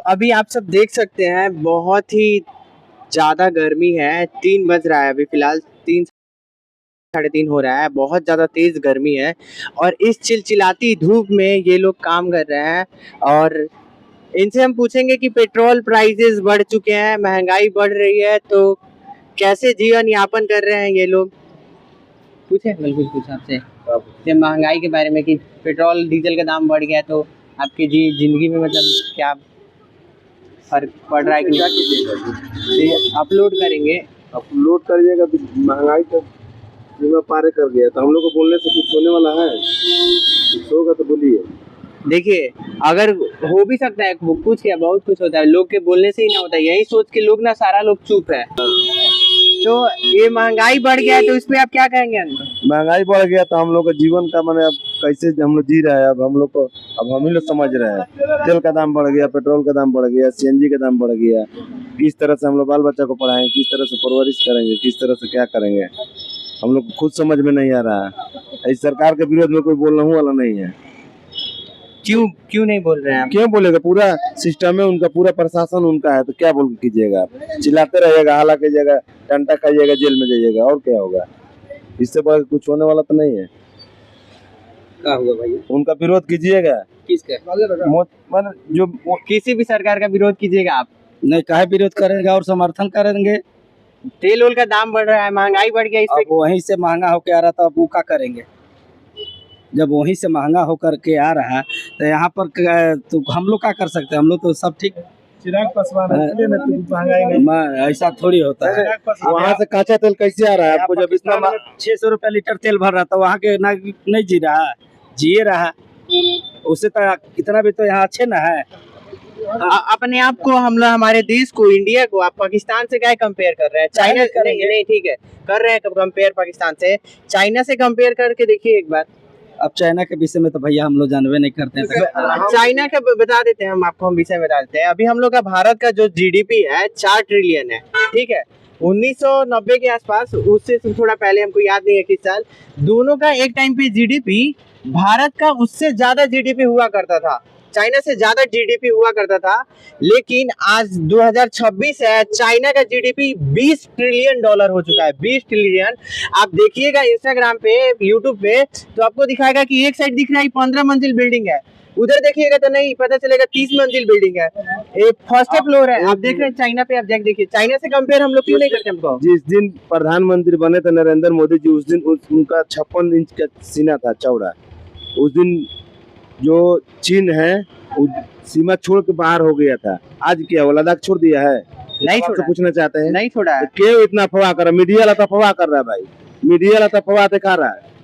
अभी आप सब देख सकते हैं बहुत ही ज़्यादा गर्मी है। 3 बज रहा है अभी फ़िलहाल 3 साढ़े 3 हो रहा है। बहुत ज़्यादा तेज़ गर्मी है और इस चिलचिलाती धूप में ये लोग काम कर रहे हैं और इनसे हम पूछेंगे कि पेट्रोल प्राइसेस बढ़ चुके हैं, महंगाई बढ़ रही है तो कैसे जीवन यापन कर रहे हैं ये लोग। पूछे बिल्कुल कुछ आपसे ये महंगाई के बारे में कि पेट्रोल डीजल का दाम बढ़ गया तो आपकी जिंदगी में मतलब क्या फर्क पड़ रहा है कि नहीं? अपलोड करेंगे। अपलोड करिएगा तो महंगाई तो सीमा पार कर गया तो हम लोग को बोलने से कुछ होने वाला है? कुछ होगा तो बोलिए। देखिए अगर हो भी सकता है कुछ क्या बहुत कुछ होता है, लोग के बोलने से ही ना होता है। यही सोच के लोग ना सारा लोग चुप है। तो ये महंगाई बढ़ गया है तो इस पे आप क्या कहेंगे? महंगाई बढ़ गया तो हम लोग का जीवन का मैंने अब कैसे हम लोग जी रहे हैं। अब हम लोग को अब हम ही लोग समझ रहे हैं। तेल का दाम बढ़ गया, पेट्रोल का दाम बढ़ गया, सीएनजी का दाम बढ़ गया। किस तरह से हम लोग बाल बच्चा को पढ़ाएंगे, किस तरह से परवरिश करेंगे, किस तरह से क्या करेंगे, हम लोग को खुद समझ में नहीं आ रहा है। इस सरकार के विरोध में कोई बोलना वाला नहीं है। क्यों नहीं बोल रहे हैं आप? क्यों बोलेगा? पूरा सिस्टम है उनका, पूरा प्रशासन उनका है तो क्या बोल के कीजिएगा आप? चिल्लाते रहिएगा, हाला कीजिएगा, डंडा खाइएगा, जेल में जाइएगा, और क्या होगा? इससे बड़ा कुछ होने वाला तो नहीं है। क्या हुआ भाई? उनका विरोध कीजिएगा। किसका? जो किसी भी सरकार का विरोध कीजिएगा आप? नहीं, काहे विरोध करेंगे और समर्थन करेंगे। तेल ओल का दाम बढ़ रहा है, महंगाई बढ़ गया, इस पे अब वहीं से महंगा होकर आ रहा था, अब वो क्या करेंगे? जब वहीं से महंगा होकर के आ रहा है तो यहाँ पर तो हम लोग क्या कर सकते हैं? हम लोग तो सब ठीक। चिराग पासवान ऐसा थोड़ी होता है। वहाँ से कच्चा तेल कैसे आ रहा है आपको? जब इतना 600 रुपया लीटर तेल भर रहा था, वहाँ के ना नहीं जी रहा है, जिए रहा। उससे तो इतना भी तो यहाँ अच्छे ना है। अपने आप को हम लोग हमारे देश को, इंडिया को आप पाकिस्तान से क्या कंपेयर कर रहे हैं? चाइना करेंगे नहीं, ठीक है कर रहे हैं कंपेयर पाकिस्तान से। चाइना से कंपेयर करके देखिए एक बार। अब चाइना के विषय में तो भैया हम लोग जानवे नहीं करते हैं। चाइना का बता देते हैं, हम आपको हम विषय बता देते हैं। अभी हम लोग का भारत का जो जीडीपी है 4 ट्रिलियन है, ठीक है। 1990 के आसपास, उससे थोड़ा पहले, हमको याद नहीं है किस साल, दोनों का एक टाइम पे जीडीपी भारत का उससे ज्यादा जीडीपी हुआ करता था, चाइना से ज्यादा जीडीपी हुआ करता था। लेकिन आज 2026 है, चाइना का जीडीपी 20 ट्रिलियन डॉलर हो चुका है। 20 ट्रिलियन। आप देखिएगा इंस्टाग्राम पे, यूट्यूब पे, तो आपको दिखाएगा कि एक साइड दिख रहा है 15 मंजिल बिल्डिंग है, उधर देखिएगा तो नहीं, पता चलेगा 30 मंजिल बिल्डिंग है, एक फर्स्ट फ्लोर है। आप देख रहे हैं चाइना पे, आप देखिए चाइना से कंपेयर हम लोग क्यों नहीं करते? हमको जिस दिन प्रधानमंत्री बने थे नरेंद्र मोदी जी, उस दिन उनका 56 इंच का सीना था, चौड़ा। उस दिन जो चीन है सीमा छोड़ के बाहर हो गया था। आज क्या वो लद्दाख छोड़ दिया है? नहीं छोड़ा। पूछना चाहते हैं नहीं छोड़ा है। क्यों इतना अफवाह कर रहा है? मीडिया वाला तो अफवाह कर रहा है भाई, मीडिया वाला तो अफवाह दिखा रहा है।